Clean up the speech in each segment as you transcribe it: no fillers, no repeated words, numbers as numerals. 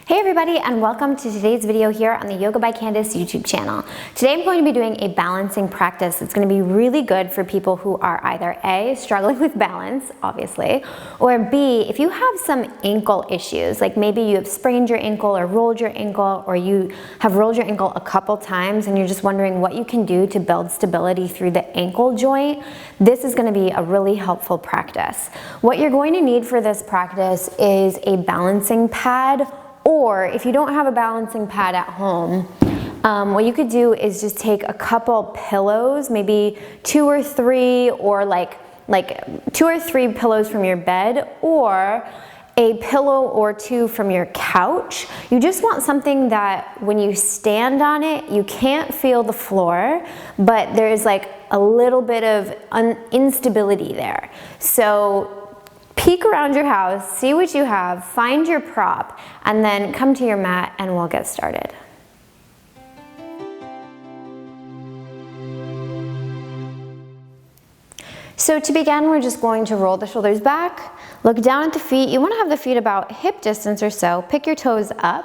Hey everybody, and welcome to today's video here on the Yoga by Candace YouTube channel. Today I'm going to be doing a balancing practice that's going to be really good for people who are either A, struggling with balance, obviously, or B, if you have some ankle issues, like maybe you have sprained your ankle or rolled your ankle, or you have rolled your ankle a couple times and you're just wondering what you can do to build stability through the ankle joint. This is going to be a really helpful practice. What you're going to need for this practice is a balancing pad, or if you don't have a balancing pad at home, what you could do is just take a couple pillows, maybe two or three, or like 2 or 3 pillows from your bed, or a pillow or 2 from your couch. You just want something that when you stand on it, you can't feel the floor, but there's like a little bit of instability there. So peek around your house, see what you have, find your prop, and then come to your mat and we'll get started. So to begin, we're just going to roll the shoulders back, look down at the feet. You want to have the feet about hip distance or so. Pick your toes up.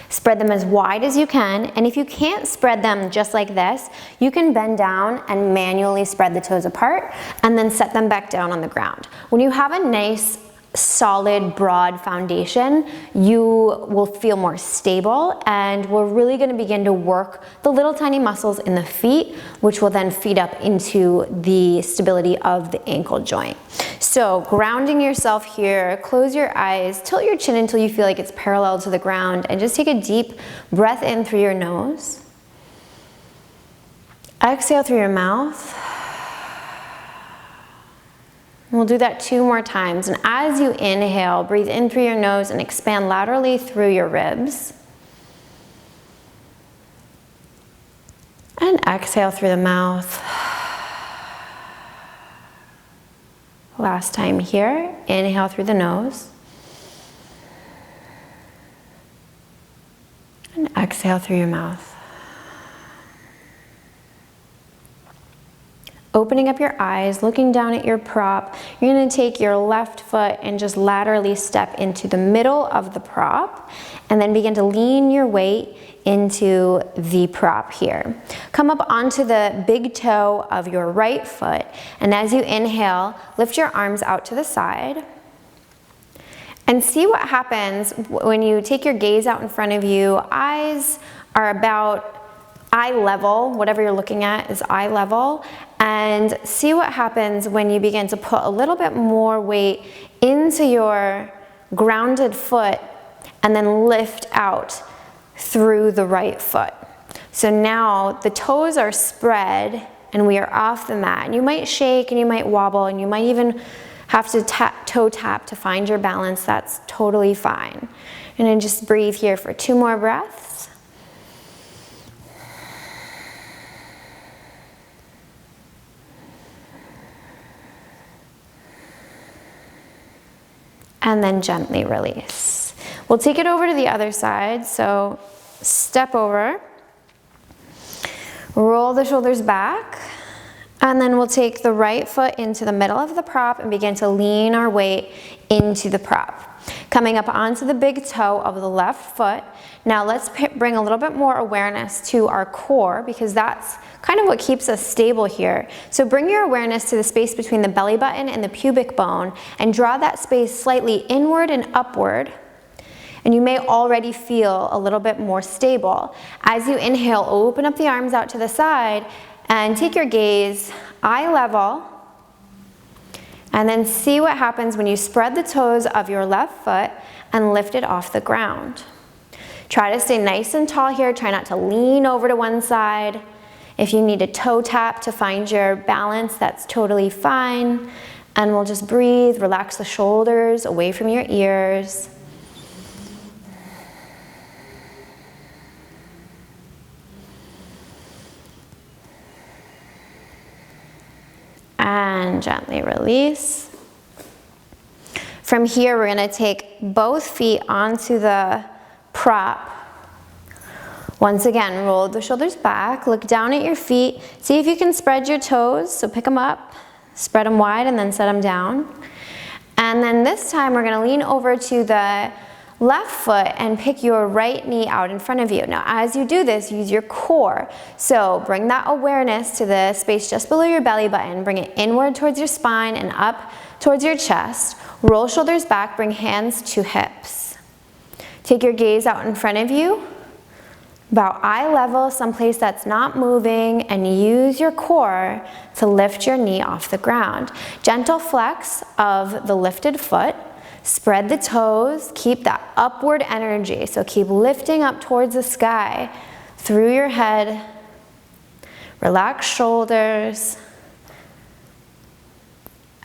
Spread them as wide as you can, and if you can't spread them just like this, you can bend down and manually spread the toes apart and then set them back down on the ground. When you have a nice, solid, broad foundation, you will feel more stable, and we're really going to begin to work the little tiny muscles in the feet, which will then feed up into the stability of the ankle joint. So grounding yourself here, close your eyes, tilt your chin until you feel like it's parallel to the ground, and just take a deep breath in through your nose. Exhale through your mouth. We'll do that 2 more times, and as you inhale, breathe in through your nose and expand laterally through your ribs. And exhale through the mouth. Last time here, inhale through the nose. And exhale through your mouth. Opening up your eyes, looking down at your prop, you're going to take your left foot and just laterally step into the middle of the prop, and then begin to lean your weight into the prop here. Come up onto the big toe of your right foot, and as you inhale, lift your arms out to the side. And see what happens when you take your gaze out in front of you. Eyes are about eye level, whatever you're looking at is eye level, and see what happens when you begin to put a little bit more weight into your grounded foot and then lift out through the right foot. So now the toes are spread and we are off the mat. And you might shake and you might wobble and you might even have to toe tap to find your balance. That's totally fine. And then just breathe here for 2 more breaths. And then gently release. We'll take it over to the other side. So step over, roll the shoulders back, and then we'll take the right foot into the middle of the prop and begin to lean our weight into the prop. Coming up onto the big toe of the left foot. Now let's bring a little bit more awareness to our core, because that's kind of what keeps us stable here. So bring your awareness to the space between the belly button and the pubic bone and draw that space slightly inward and upward. And you may already feel a little bit more stable. As you inhale, open up the arms out to the side and take your gaze eye level. And then see what happens when you spread the toes of your left foot and lift it off the ground. Try to stay nice and tall here. Try not to lean over to one side. If you need a toe tap to find your balance, that's totally fine. And we'll just breathe, relax the shoulders away from your ears. And gently release. From here, we're going to take both feet onto the prop. Once again, roll the shoulders back, look down at your feet, see if you can spread your toes, so pick them up, spread them wide, and then set them down. And then this time we're going to lean over to the left foot and pick your right knee out in front of you. Now, as you do this, use your core. So bring that awareness to the space just below your belly button. Bring it inward towards your spine and up towards your chest. Roll shoulders back, bring hands to hips. Take your gaze out in front of you, about eye level, someplace that's not moving, and use your core to lift your knee off the ground. Gentle flex of the lifted foot. Spread the toes, keep that upward energy. So keep lifting up towards the sky through your head. Relax shoulders.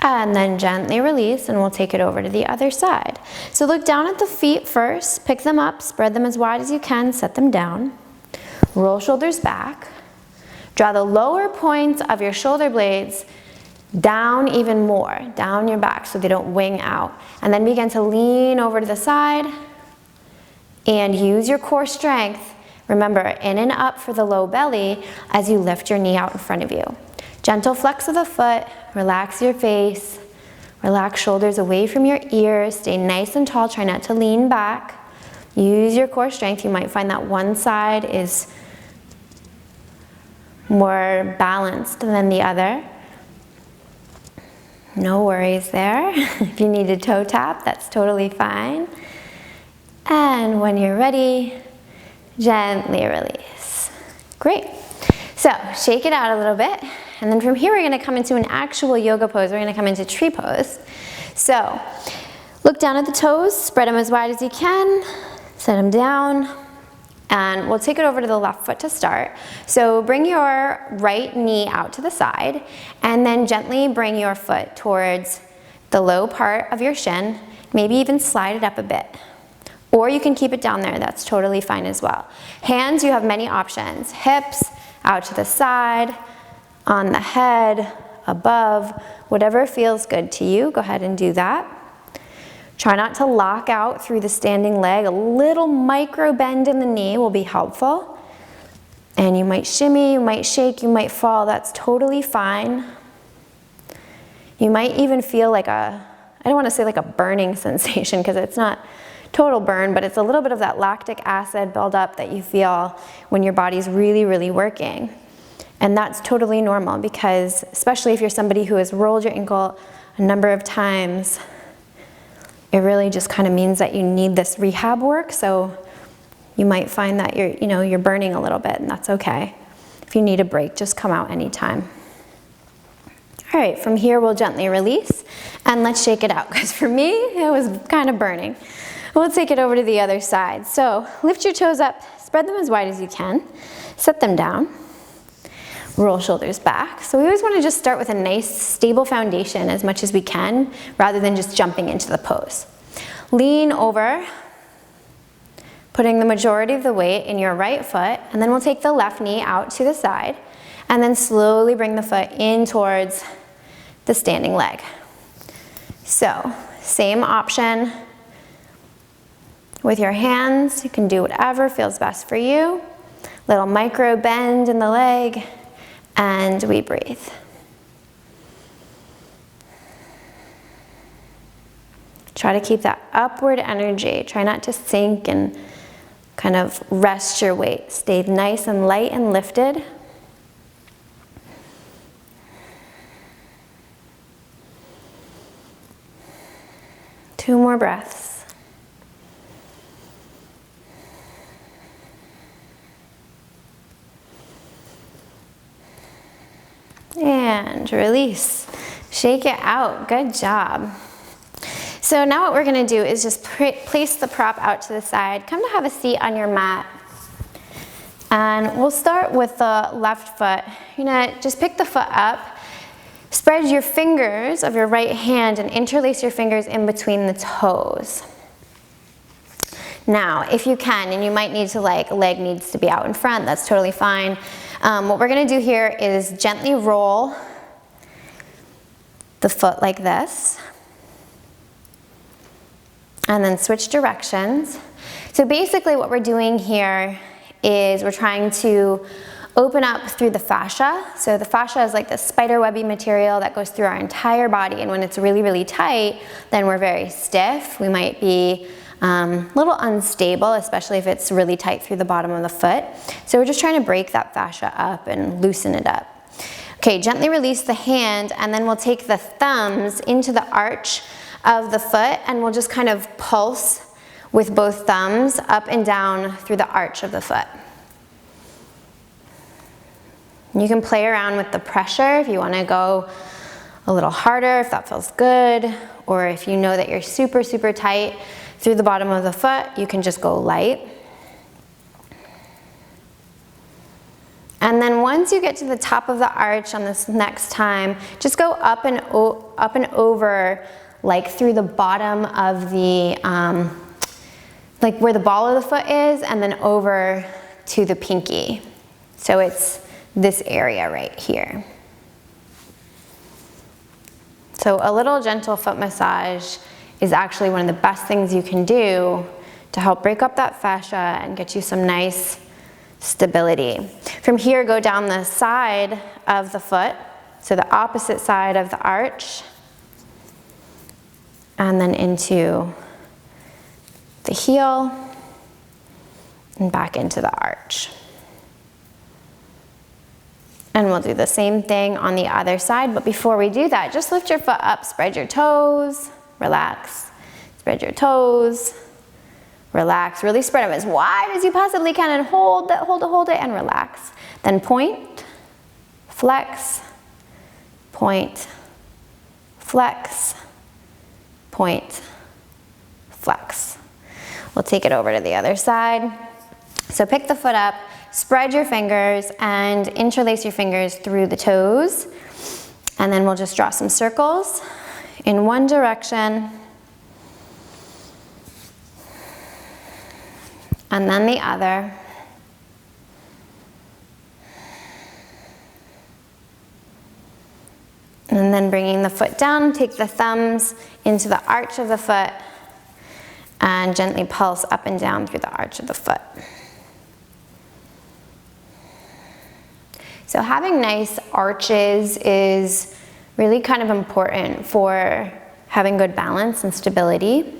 And then gently release, and we'll take it over to the other side. So look down at the feet first, pick them up, spread them as wide as you can, set them down. Roll shoulders back. Draw the lower points of your shoulder blades down even more, down your back so they don't wing out. And then begin to lean over to the side and use your core strength. Remember, in and up for the low belly as you lift your knee out in front of you. Gentle flex of the foot, relax your face, relax shoulders away from your ears, stay nice and tall, try not to lean back. Use your core strength. You might find that one side is more balanced than the other. No worries there. If you need a toe tap, that's totally fine. And when you're ready, gently release. Great. So shake it out a little bit. And then from here, we're gonna come into an actual yoga pose. We're gonna come into tree pose. So look down at the toes, spread them as wide as you can, set them down. And we'll take it over to the left foot to start. So bring your right knee out to the side and then gently bring your foot towards the low part of your shin, maybe even slide it up a bit. Or you can keep it down there, that's totally fine as well. Hands, you have many options. Hips, out to the side, on the head, above, whatever feels good to you, go ahead and do that. Try not to lock out through the standing leg. A little micro bend in the knee will be helpful. And you might shimmy, you might shake, you might fall. That's totally fine. You might even feel like I don't want to say like a burning sensation because it's not total burn, but it's a little bit of that lactic acid buildup that you feel when your body's really, really working. And that's totally normal because especially if you're somebody who has rolled your ankle a number of times, it really just kind of means that you need this rehab work, so you might find that you're burning a little bit, and that's okay. If you need a break, just come out anytime. All right, from here we'll gently release, and let's shake it out, because for me, it was kind of burning. We'll take it over to the other side. So lift your toes up, spread them as wide as you can, set them down. Roll shoulders back. So we always want to just start with a nice stable foundation as much as we can rather than just jumping into the pose. Lean over, putting the majority of the weight in your right foot, and then we'll take the left knee out to the side and then slowly bring the foot in towards the standing leg. So same option with your hands. You can do whatever feels best for you. Little micro bend in the leg. And we breathe. Try to keep that upward energy. Try not to sink and kind of rest your weight. Stay nice and light and lifted. Two more breaths. And release. Shake it out. Good job. So now what we're going to do is just place the prop out to the side. Come to have a seat on your mat. And we'll start with the left foot. You're going to just pick the foot up. Spread your fingers of your right hand and interlace your fingers in between the toes. Now, if you can, and you might need to leg needs to be out in front, that's totally fine. What we're gonna do here is gently roll the foot like this. And then switch directions. So basically what we're doing here is we're trying to open up through the fascia. So the fascia is like this spider webby material that goes through our entire body, and when it's really, really tight, then we're very stiff. We might be a little unstable, especially if it's really tight through the bottom of the foot. So we're just trying to break that fascia up and loosen it up. Okay, gently release the hand, and then we'll take the thumbs into the arch of the foot, and we'll just kind of pulse with both thumbs up and down through the arch of the foot. You can play around with the pressure if you want to go a little harder, if that feels good, or if you know that you're super, super tight through the bottom of the foot, you can just go light. And then once you get to the top of the arch on this next time, just go up and over, like through the bottom of the, like where the ball of the foot is, and then over to the pinky. So it's this area right here. So a little gentle foot massage is actually one of the best things you can do to help break up that fascia and get you some nice stability. From here, go down the side of the foot, so the opposite side of the arch, and then into the heel and back into the arch. And we'll do the same thing on the other side, but before we do that, just lift your foot up, spread your toes, relax, spread your toes, relax, really spread them as wide as you possibly can, and hold it, and relax. Then point, flex, point, flex, point, flex. We'll take it over to the other side. So pick the foot up, spread your fingers, and interlace your fingers through the toes. And then we'll just draw some circles in one direction, and then the other. And then bringing the foot down, take the thumbs into the arch of the foot and gently pulse up and down through the arch of the foot. So having nice arches is really kind of important for having good balance and stability.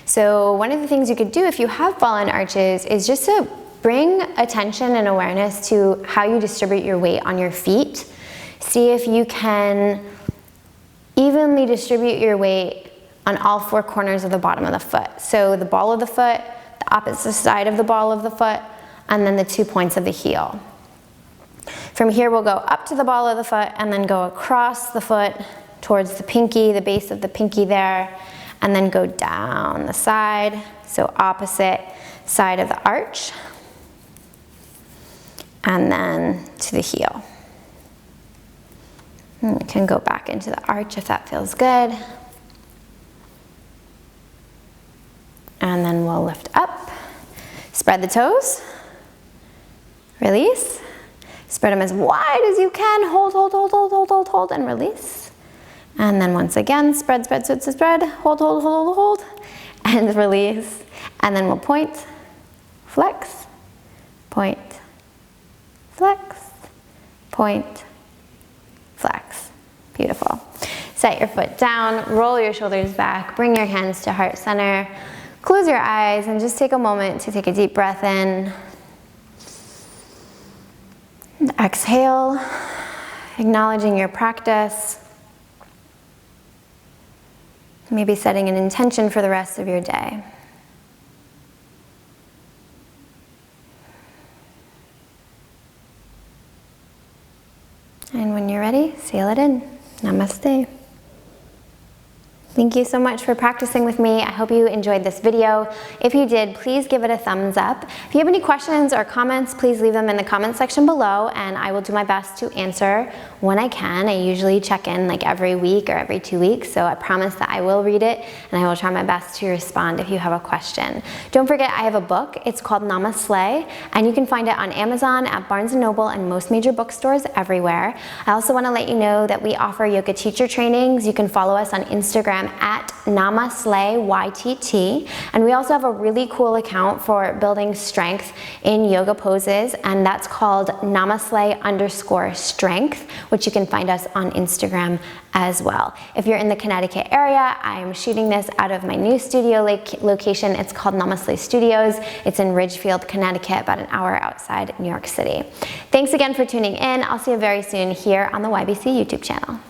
So one of the things you could do if you have fallen arches is just to bring attention and awareness to how you distribute your weight on your feet. See if you can evenly distribute your weight on all four corners of the bottom of the foot. So the ball of the foot, the opposite side of the ball of the foot, and then the 2 points of the heel. From here, we'll go up to the ball of the foot and then go across the foot towards the pinky, the base of the pinky there, and then go down the side, so opposite side of the arch, and then to the heel. And you can go back into the arch if that feels good. And then we'll lift up, spread the toes, release. Spread them as wide as you can. Hold, and release. And then once again, spread, hold, and release. And then we'll point, flex, point, flex, point, flex. Beautiful. Set your foot down, roll your shoulders back, bring your hands to heart center, close your eyes, and just take a moment to take a deep breath in. Exhale, acknowledging your practice, maybe setting an intention for the rest of your day. And when you're ready, seal it in. Namaste. Thank you so much for practicing with me. I hope you enjoyed this video. If you did, please give it a thumbs up. If you have any questions or comments, please leave them in the comment section below, and I will do my best to answer when I can. I usually check in like every week or every 2 weeks, so I promise that I will read it, and I will try my best to respond if you have a question. Don't forget, I have a book. It's called Namaste, and you can find it on Amazon, at Barnes & Noble, and most major bookstores everywhere. I also want to let you know that we offer yoga teacher trainings. You can follow us on Instagram Instagram at NamaslayYTT. And we also have a really cool account for building strength in yoga poses, and that's called Namaslay_strength, which you can find us on Instagram as well. If you're in the Connecticut area, I am shooting this out of my new studio location. It's called Namaslay Studios. It's in Ridgefield, Connecticut, about an hour outside New York City. Thanks again for tuning in. I'll see you very soon here on the YBC YouTube channel.